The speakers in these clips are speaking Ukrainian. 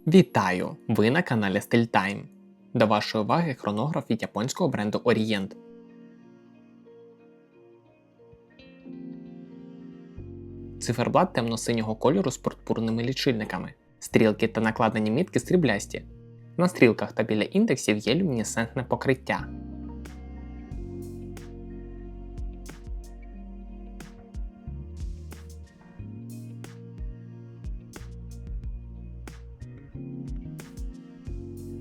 Вітаю! Ви на каналі StyleTime. До вашої уваги хронограф від японського бренду Orient. Циферблат темно-синього кольору з пурпурними лічильниками. Стрілки та накладені мітки сріблясті. На стрілках та біля індексів є люмінесцентне покриття.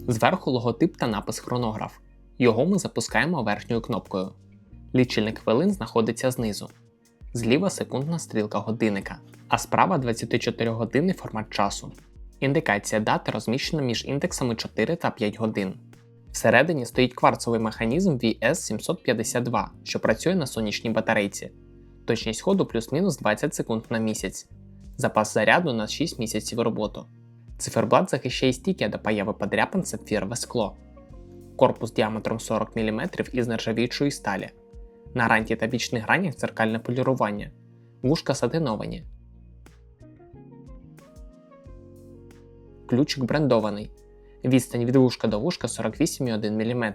Зверху логотип та напис хронограф. Його ми запускаємо верхньою кнопкою. Лічильник хвилин знаходиться знизу. Зліва секундна стрілка годинника, а справа 24-годинний формат часу. Індикація дати розміщена між індексами 4 та 5 годин. Всередині стоїть кварцовий механізм VS752, що працює на сонячній батарейці. Точність ходу плюс-мінус 20 секунд на місяць. Запас заряду на 6 місяців роботи. Циферблат захищає стійке до появи подряпин сапфірове скло. Корпус діаметром 40 мм із нержавіючої сталі. На ранті та бічних гранях дзеркальне полірування. Вушка сатиновані. Ключик брендований. Відстань від вушка до вушка 48,1 мм.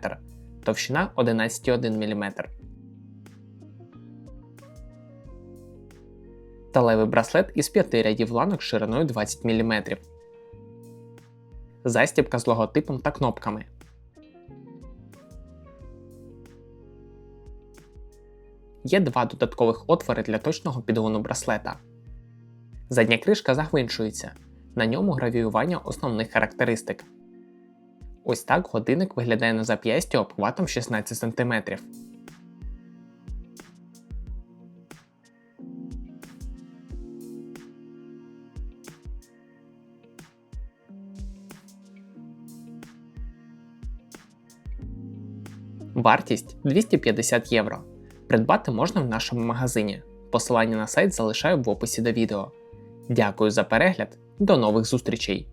Товщина 11,1 мм. Сталевий браслет із 5 рядів ланок шириною 20 мм. Застібка з логотипом та кнопками. Є два додаткових отвори для точного підгону браслета. Задня кришка загвинчується. На ньому гравіювання основних характеристик. Ось так годинник виглядає на зап'ясті обхватом 16 см. Вартість 250 євро. Придбати можна в нашому магазині. Посилання на сайт залишаю в описі до відео. Дякую за перегляд, до нових зустрічей!